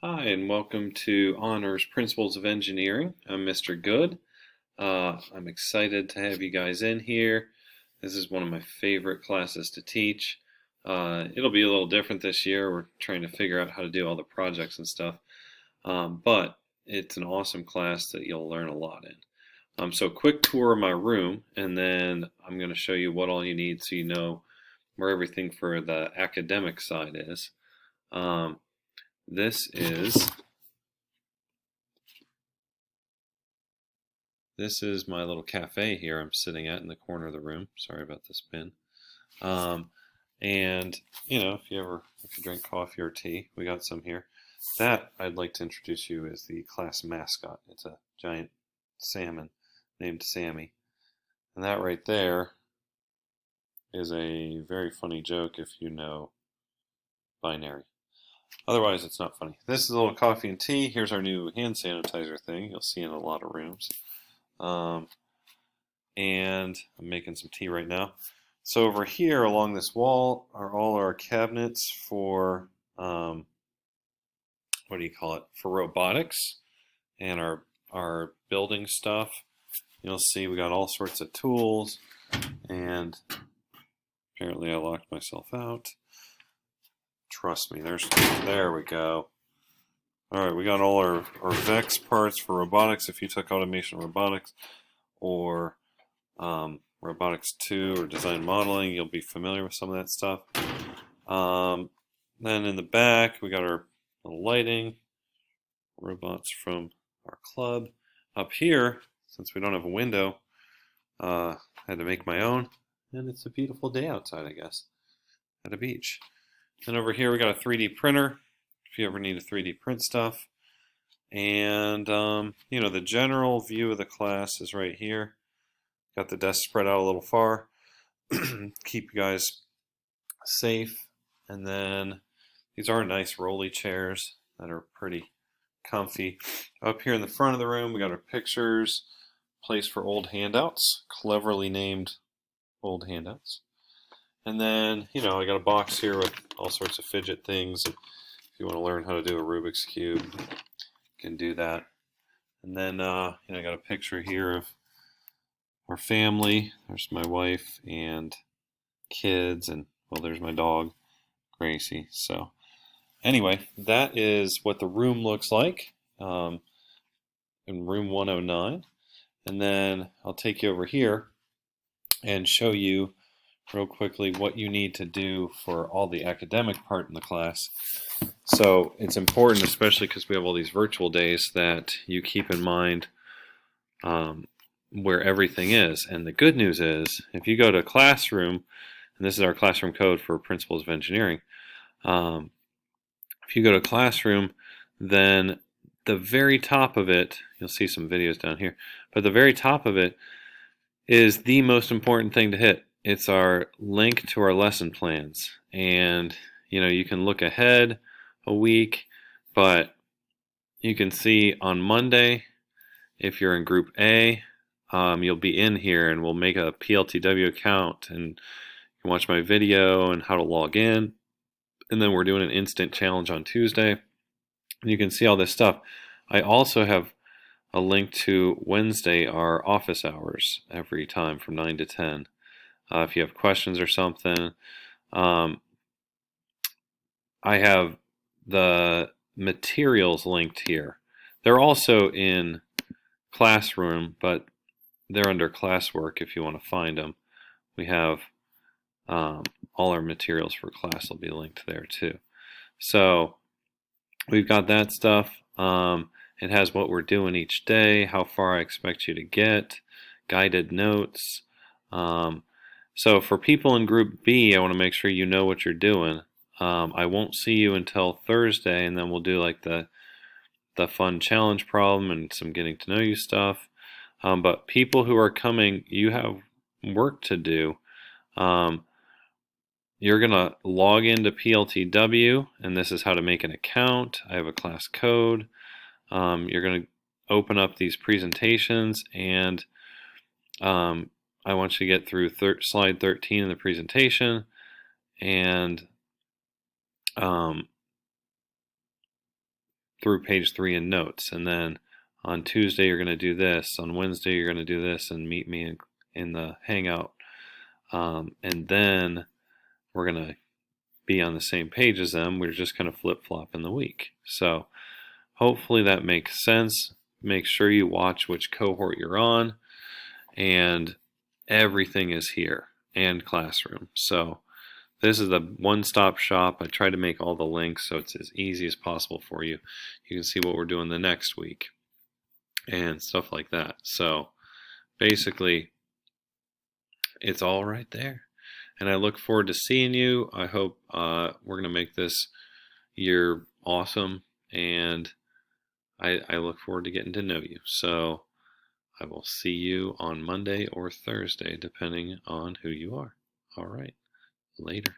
Hi, and welcome to Honors Principles of Engineering. I'm Mr. Good. I'm excited to have you guys in here. This is one of my favorite classes to teach. It'll be a little different this year. We're trying to figure out how to do all the projects and stuff. But it's an awesome class that you'll learn a lot in. So quick tour of my room, and then I'm going to show you what all you need so you know where everything for the academic side is. This is my little cafe here I'm sitting at in the corner of the room. Sorry about this bin. And if you drink coffee or tea, we got some here. That I'd like to introduce you as the class mascot. It's a giant salmon named Sammy. And that right there is a very funny joke if you know binary. Otherwise, it's not funny. This is a little coffee and tea. Here's our new hand sanitizer thing. You'll see in a lot of rooms. And I'm making some tea right now. So over here along this wall are all our cabinets for, what do you call it, for robotics and our building stuff. You'll see we got all sorts of tools, and apparently I locked myself out. Trust me, there we go. All right, we got all our VEX parts for robotics. If you took automation robotics or robotics 2 or design modeling, you'll be familiar with some of that stuff. Then in the back, we got our little lighting, robots from our club. Up here, since we don't have a window, I had to make my own, and it's a beautiful day outside, I guess, at a beach. And over here, we got a 3D printer, if you ever need to 3D print stuff. And, the general view of the class is right here. Got the desk spread out a little far. Keep you guys safe. And then these are nice rolly chairs that are pretty comfy. Up here in the front of the room, we got our pictures, place for old handouts, cleverly named old handouts. And then, I got a box here with all sorts of fidget things. If you want to learn how to do a Rubik's Cube, you can do that. And then, I got a picture here of our family. There's my wife and kids, and there's my dog, Gracie. So anyway, that is what the room looks like in room 109. And then I'll take you over here and show you real quickly what you need to do for all the academic part in the class. So it's important, especially because we have all these virtual days, that you keep in mind where everything is. And the good news is, if you go to classroom, and this is our classroom code for Principles of Engineering, if you go to classroom, then the very top of it, you'll see some videos down here, but the very top of it is the most important thing to hit. It's our link to our lesson plans. And you can look ahead a week, but you can see on Monday, if you're in group A, you'll be in here, and we'll make a PLTW account, and you can watch my video and how to log in. And then we're doing an instant challenge on Tuesday, and you can see all this stuff. I also have a link to Wednesday, our office hours, every time from 9 to 10. If you have questions or something, I have the materials linked here. They're also in classroom, but they're under classwork if you want to find them. We have all our materials for class will be linked there too. So we've got that stuff. It has what we're doing each day, how far I expect you to get, guided notes. So for people in group B, I want to make sure you know what you're doing. I won't see you until Thursday, and then we'll do like the fun challenge problem and some getting to know you stuff. But people who are coming, you have work to do. You're going to log into PLTW, and this is how to make an account. I have a class code. You're going to open up these presentations, and I want you to get through slide 13 in the presentation, and through page 3 in notes, and then on Tuesday you're going to do this, on Wednesday you're going to do this, and meet me in the Hangout, and then we're going to be on the same page as them. We're just kind of flip-flop in the week. So hopefully that makes sense. Make sure you watch which cohort you're on, and everything is here, and classroom. So this is a one-stop shop. I try to make all the links so it's as easy as possible for you. You can see what we're doing the next week and stuff like that. So basically, it's all right there. And I look forward to seeing you. I hope we're going to make this year awesome, and I look forward to getting to know you. So I will see you on Monday or Thursday, depending on who you are. All right. Later.